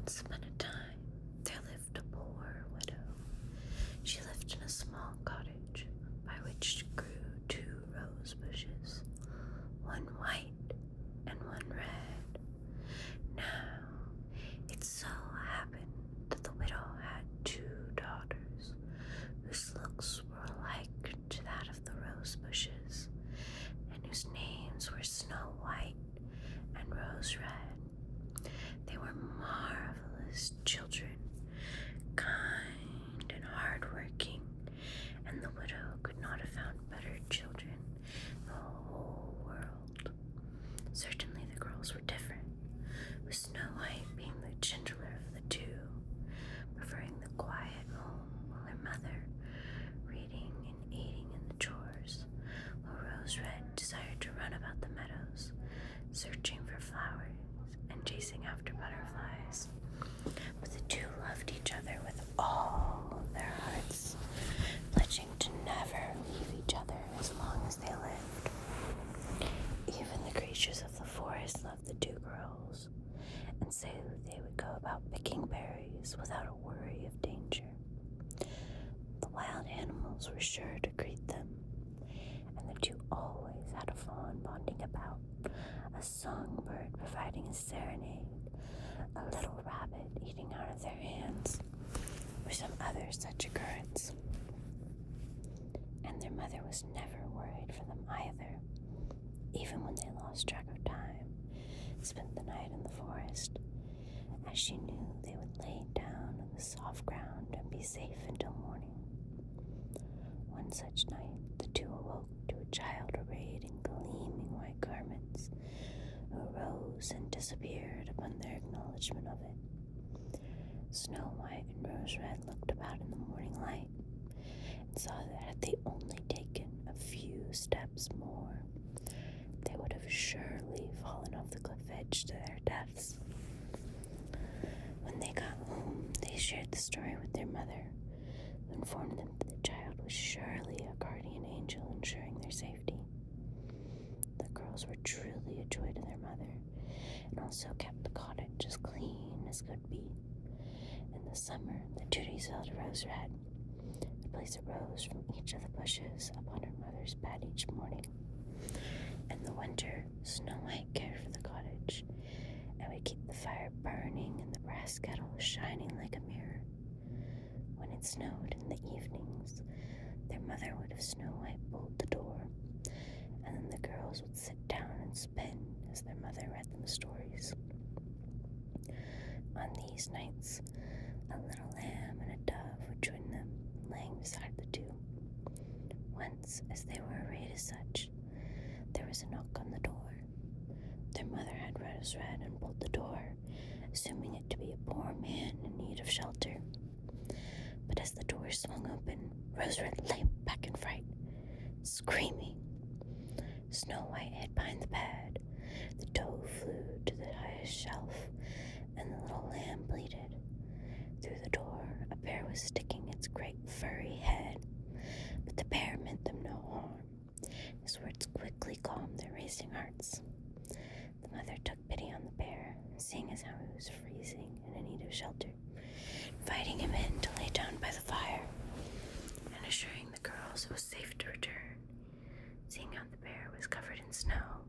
Once upon a time, there lived a poor widow. She lived in a small cottage by which grew 2 rose bushes, one white and one red. Now, it so happened that the widow had 2 daughters, whose looks were alike to that of the rose bushes, and whose names were Snow White and Rose Red. They were marvelous children, kind and hardworking, and the widow could not have found better children in the whole world. Certainly the girls were different, with Snow White being the gentler of the 2, preferring the quiet home while her mother reading and aiding in the chores, while Rose Red desired to run about the meadows, searching for flowers and chasing after butterflies. But the 2 loved each other with all their hearts, pledging to never leave each other as long as they lived. Even the creatures of the forest loved the 2 girls, and so they would go about picking berries without a worry of danger. The wild animals were sure to greet them, and the 2 always had a fawn bonding about, a songbird providing a serenade, a little rabbit eating out of their hands, or some other such occurrence. And their mother was never worried for them either, even when they lost track of time, spent the night in the forest, as she knew they would lay down on the soft ground and be safe until morning. One such night, the 2 awoke to a child arrayed in gleaming white garments, who rose and disappeared upon their acknowledgement of it. Snow White and Rose Red looked about in the morning light and saw that had they only taken a few steps more, they would have surely fallen off the cliff edge to their deaths. When they got home, they shared the story with their mother, who informed them that the child was surely a guardian angel ensuring their safety. The girls were truly a joy to their mother, and also kept the cottage as clean as could be. In the summer, the duties fell to Rose Red, to place a rose from each of the bushes upon her mother's bed each morning. In the winter, Snow White cared for the cottage, and would keep the fire burning and the brass kettle shining like a mirror. When it snowed in the evenings, their mother would have Snow White bolt the door, and then the girls would sit down and spin as their mother read them stories. On these nights, a little lamb and a dove would join them, laying beside the 2. Once, as they were arrayed as such, there was a knock on the door. Their mother had Rose Red unbolt the door, assuming it to be a poor man in need of shelter. But as the door swung open, Rose Red lay back in fright, screaming. Snow White hid behind the bed, the doe flew to the highest shelf, and the little lamb bleated. Through the door, a bear was sticking its great furry head, but the bear meant them no harm. His words quickly calmed their racing hearts. The mother took pity on the bear, seeing as how he was freezing and in need of shelter, inviting him in to lay down by the fire, and assuring the girls it was safe to return. Seeing how the bear was covered in snow,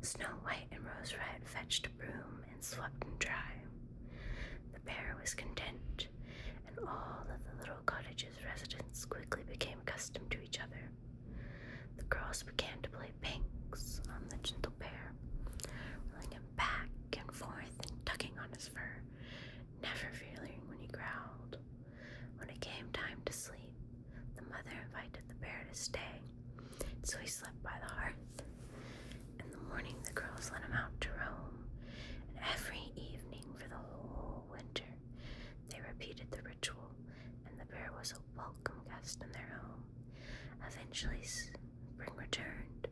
Snow White and Rose Red fetched a broom and swept him dry. The bear was content, and all of the little cottage's residents quickly became accustomed to each other. The girls began to play pranks on the gentle bear, rolling him back and forth and tugging on his fur, never feeling when he growled. When it came time to sleep, the mother invited the bear to stay, so he slept by the hearth. In the morning, the girls let him out to roam, and every evening for the whole winter, they repeated the ritual, and the bear was a welcome guest in their home. Eventually, spring returned,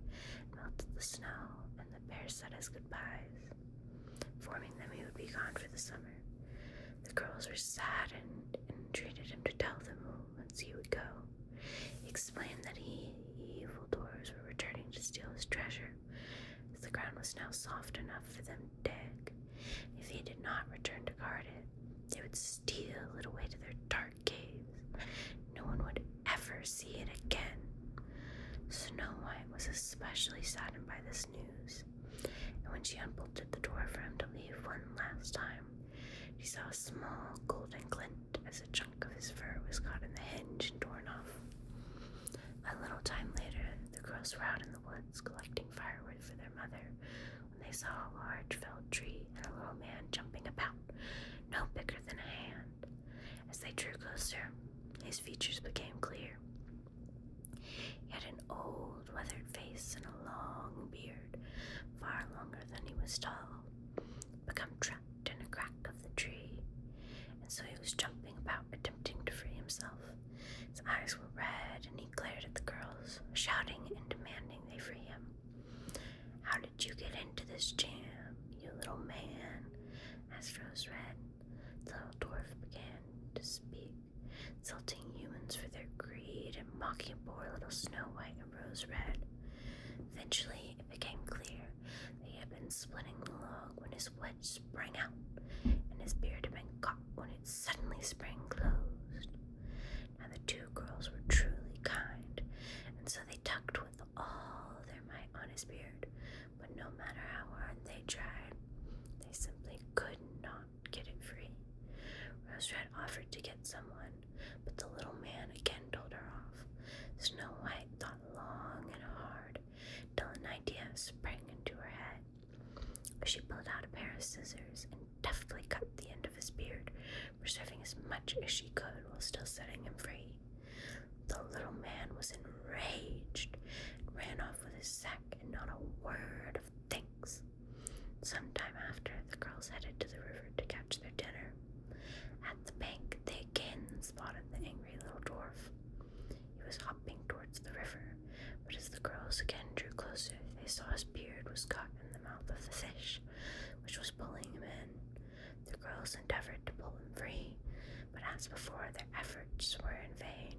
melted the snow, and the bear said his goodbyes, informing them he would be gone for the summer. The girls were saddened and entreated him to tell them whence he would go. He explained that evildoers were returning to steal his treasure, as the ground was now soft enough for them to dig. If he did not return to guard it, would steal it away to their dark caves. No one would ever see it again. Snow White was especially saddened by this news, and when she unbolted the door for him to leave one last time, she saw a small golden glint as a chunk of his fur was caught in the hinge and torn off. A little time later, the girls were out in the woods collecting firewood for their mother when they saw a large felled tree and a little man jumping about, no bigger than a hand. As they drew closer, his features became clear. He had an old, weathered face and a long beard, far longer than he was tall, become trapped in a crack of the tree, and so he was jumping about, attempting to free himself. His eyes were red, and he glared at the girls, shouting and demanding they free him. "How did you get into this jam, you little man?" asked Rose Red. The little dwarf began to speak, insulting humans for their greed and mocking poor little Snow White and Rose Red. Eventually, it became clear that he had been splitting the log when his wedge sprang out, and his beard had been caught when it suddenly sprang closed. Now the two girls were truly kind, and so they tugged with all their might on his beard, but no matter how hard they tried, they simply could not get it free. Rose Red offered to get someone, but the little man again told her off. Snow White thought long and hard till an idea sprang into her head. She pulled out a pair of scissors and deftly cut the end of his beard, preserving as much as she could while still setting him free. The little man was enraged and ran off with his sack and not a word of thanks. Sometime after, the girls headed to the river to catch their dinner. At the bank, they again spotted the angry little dwarf. He was hopping towards the river, but as the girls again drew closer, they saw his beard was caught in the mouth of the fish, which was pulling him in. The girls endeavored to pull him free, but as before, their efforts were in vain,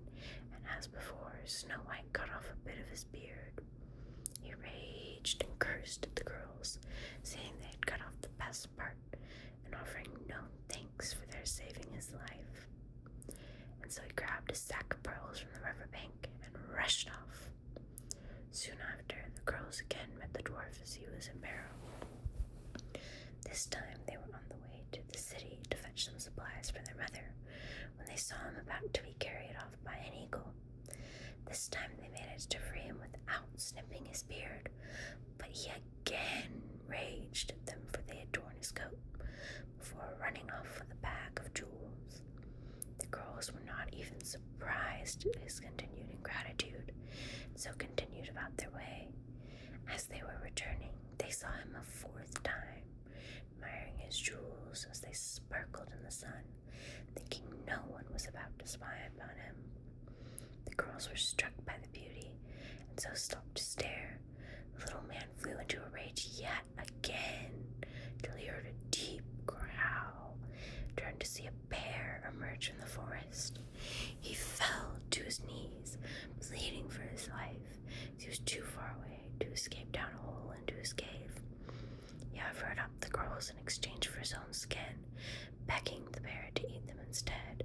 and as before, Snow White cut off a bit of his beard. He raged and cursed at the girls, saying they had cut off the best part, and offering no thanks for their saving his life. And so he grabbed a sack of pearls from the riverbank and rushed off. Soon after, the girls again met the dwarf as he was in peril. This time they were on the way to the city to fetch some supplies for their mother when they saw him about to be carried off by an eagle. This time they managed to free him without snipping his beard, but he again raged at them for they had torn his coat before running off with a bag of jewels. The girls were not even surprised at his continued ingratitude, and so continued about their way. As they were returning, they saw him a fourth time, admiring his jewels as they sparkled in the sun, thinking no one was about to spy upon him. The girls were struck by the beauty, and so stopped to stare. The little man flew into a rage yet again, till he heard a deep growl, turned to see a bear emerge from the forest. He fell to his knees, pleading for his life, as he was too far away to escape down a hole into his cave. He hovered up the girls in exchange for his own skin, begging the bear to eat them instead.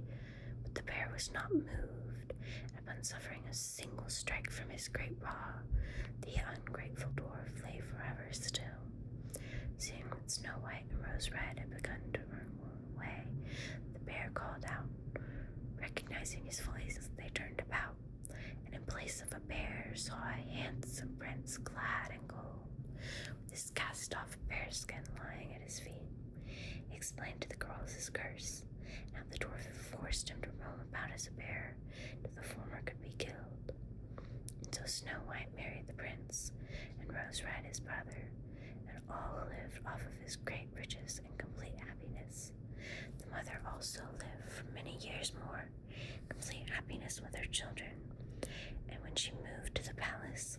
But the bear was not moved, and upon suffering a single strike from his great paw, the ungrateful dwarf lay forever still. Seeing that Snow White and Rose Red had begun to run away, the bear called out, recognizing his voice as they turned about, and in place of a bear saw a handsome prince clad in gold, with his cast-off bearskin lying at his feet. He explained to the girls his curse, and how the dwarf had forced him to roam about as a bear till the former could be killed. And so Snow White married the prince, and Rose Red his brother, and all lived off of his great riches and complete happiness. The mother also lived for many years more, complete happiness with her children, and when she moved to the palace,